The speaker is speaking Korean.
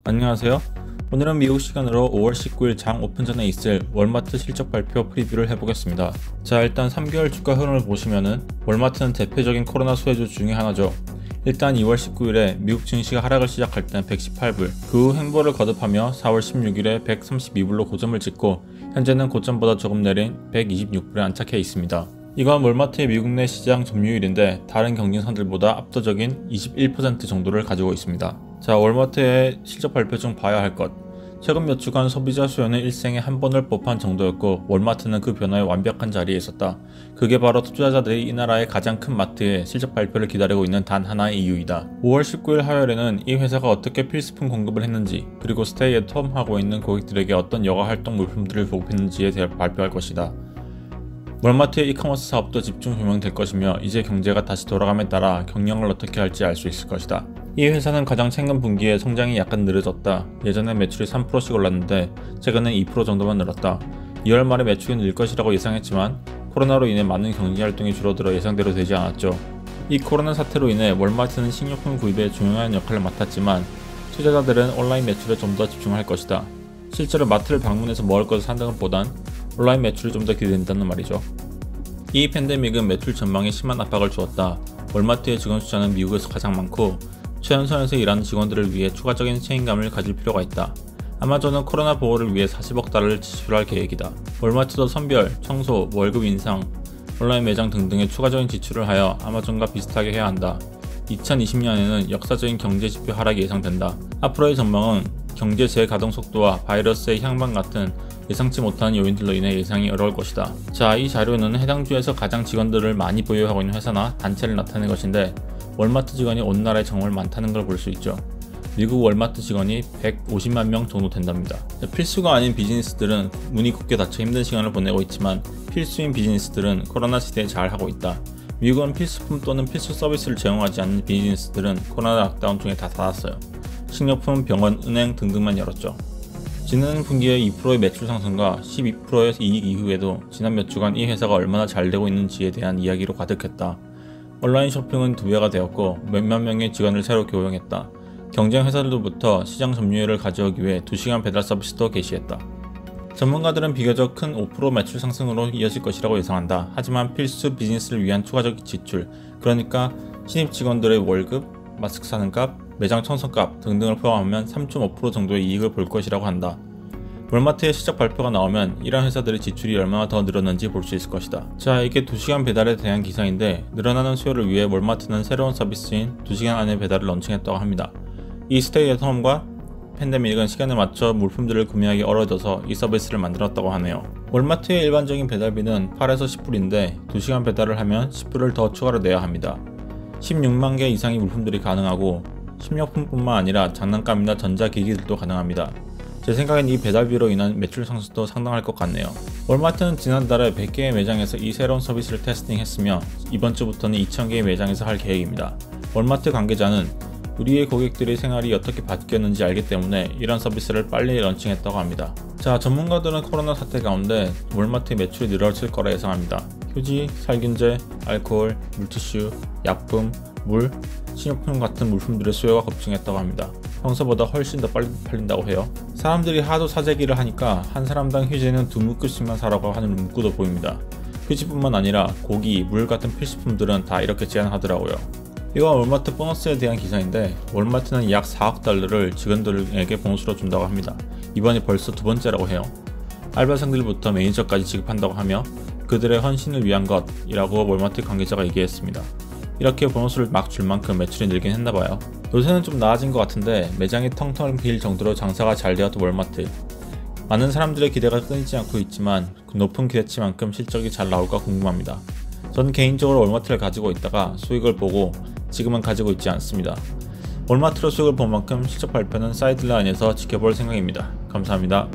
안녕하세요. 오늘은 미국 시간으로 5월 19일 장 오픈 전에 있을 월마트 실적 발표 프리뷰를 해보겠습니다. 자, 일단 3개월 주가 흐름을 보시면은 월마트는 대표적인 코로나 수혜주 중에 하나죠. 일단 2월 19일에 미국 증시가 하락을 시작할 때는 118불, 그 후 횡보를 거듭하며 4월 16일에 132불로 고점을 찍고 현재는 고점보다 조금 내린 126불에 안착해 있습니다. 이건 월마트의 미국 내 시장 점유율인데 다른 경쟁사들보다 압도적인 21% 정도를 가지고 있습니다. 자, 월마트의 실적 발표 중 봐야 할 것. 최근 몇 주간 소비자 수요는 일생에 한 번을 법한 정도였고 월마트는 그 변화에 완벽한 자리에 있었다. 그게 바로 투자자들이 이 나라의 가장 큰 마트의 실적 발표를 기다리고 있는 단 하나의 이유이다. 5월 19일 화요일에는 이 회사가 어떻게 필수품 공급을 했는지, 그리고 스테이 앳 홈 하고 있는 고객들에게 어떤 여가 활동 물품들을 보급했는지에 대해 발표할 것이다. 월마트의 이커머스 사업도 집중 조명될 것이며 이제 경제가 다시 돌아감에 따라 경영을 어떻게 할지 알 수 있을 것이다. 이 회사는 가장 최근 분기에 성장이 약간 느려졌다. 예전에 매출이 3%씩 올랐는데 최근엔 2% 정도만 늘었다. 2월 말에 매출이 늘 것이라고 예상했지만 코로나로 인해 많은 경제활동이 줄어들어 예상대로 되지 않았죠. 이 코로나 사태로 인해 월마트는 식료품 구입에 중요한 역할을 맡았지만 투자자들은 온라인 매출에 좀 더 집중할 것이다. 실제로 마트를 방문해서 먹을 것을 사는 것보단 온라인 매출이 좀 더 기대된다는 말이죠. 이 팬데믹은 매출 전망에 심한 압박을 주었다. 월마트의 직원 숫자는 미국에서 가장 많고 최연선에서 일하는 직원들을 위해 추가적인 책임감을 가질 필요가 있다. 아마존은 코로나 보호를 위해 40억 달러를 지출할 계획이다. 월마트도 선별, 청소, 월급 인상, 온라인 매장 등등의 추가적인 지출을 하여 아마존과 비슷하게 해야 한다. 2020년에는 역사적인 경제 지표 하락이 예상된다. 앞으로의 전망은 경제 재가동 속도와 바이러스의 향방 같은 예상치 못한 요인들로 인해 예상이 어려울 것이다. 자, 이 자료는 해당 주에서 가장 직원들을 많이 보유하고 있는 회사나 단체를 나타낸 것인데 월마트 직원이 온 나라에 정말 많다는 걸 볼 수 있죠. 미국 월마트 직원이 150만 명 정도 된답니다. 필수가 아닌 비즈니스들은 문이 굳게 닫혀 힘든 시간을 보내고 있지만 필수인 비즈니스들은 코로나 시대에 잘 하고 있다. 미국은 필수품 또는 필수 서비스를 제공하지 않는 비즈니스들은 코로나 락다운 중에 다 닫았어요. 식료품, 병원, 은행 등등만 열었죠. 지난 분기의 2%의 매출 상승과 12%의 이익 이후에도 지난 몇 주간 이 회사가 얼마나 잘 되고 있는지에 대한 이야기로 가득했다. 온라인 쇼핑은 2배가 되었고 몇몇 명의 직원을 새로 고용했다. 경쟁 회사들로부터 시장 점유율을 가져오기 위해 2시간 배달 서비스도 개시했다. 전문가들은 비교적 큰 5% 매출 상승으로 이어질 것이라고 예상한다. 하지만 필수 비즈니스를 위한 추가적 지출, 그러니까 신입 직원들의 월급, 마스크 사는 값, 매장 청소값 등등을 포함하면 3.5% 정도의 이익을 볼 것이라고 한다. 월마트의 실적 발표가 나오면 이런 회사들의 지출이 얼마나 더 늘었는지 볼 수 있을 것이다. 자, 이게 2시간 배달에 대한 기사인데 늘어나는 수요를 위해 월마트는 새로운 서비스인 2시간 안에 배달을 런칭했다고 합니다. 이 스테이 앳 홈과 팬데믹은 시간에 맞춰 물품들을 구매하기 어려워져서 이 서비스를 만들었다고 하네요. 월마트의 일반적인 배달비는 8에서 10불인데 2시간 배달을 하면 10불을 더 추가로 내야 합니다. 16만 개 이상의 물품들이 가능하고 식료품뿐만 아니라 장난감이나 전자기기들도 가능합니다. 제 생각엔 이 배달비로 인한 매출 상승도 상당할 것 같네요. 월마트는 지난달에 100개의 매장에서 이 새로운 서비스를 테스팅했으며 이번 주부터는 2000개의 매장에서 할 계획입니다. 월마트 관계자는 우리의 고객들의 생활이 어떻게 바뀌었는지 알기 때문에 이런 서비스를 빨리 런칭했다고 합니다. 자, 전문가들은 코로나 사태 가운데 월마트의 매출이 늘어질 거라 예상합니다. 휴지, 살균제, 알코올, 물티슈, 약품, 물, 식료품 같은 물품들의 수요가 급증했다고 합니다. 평소보다 훨씬 더 빨리 팔린다고 해요. 사람들이 하도 사재기를 하니까 한 사람당 휴지는 2묶을씩만 사라고 하는 문구도 보입니다. 휴지뿐만 아니라 고기, 물 같은 필수품들은 다 이렇게 제한하더라고요. 이건 월마트 보너스에 대한 기사인데 월마트는 약 4억 달러를 직원들에게 보너스로 준다고 합니다. 이번이 벌써 2번째라고 해요. 알바생들부터 매니저까지 지급한다고 하며 그들의 헌신을 위한 것이라고 월마트 관계자가 얘기했습니다. 이렇게 보너스를 막 줄 만큼 매출이 늘긴 했나봐요. 요새는 좀 나아진 것 같은데 매장이 텅텅 빌 정도로 장사가 잘 되었던 월마트. 많은 사람들의 기대가 끊이지 않고 있지만 그 높은 기대치만큼 실적이 잘 나올까 궁금합니다. 전 개인적으로 월마트를 가지고 있다가 수익을 보고 지금은 가지고 있지 않습니다. 월마트로 수익을 본 만큼 실적 발표는 사이드라인에서 지켜볼 생각입니다. 감사합니다.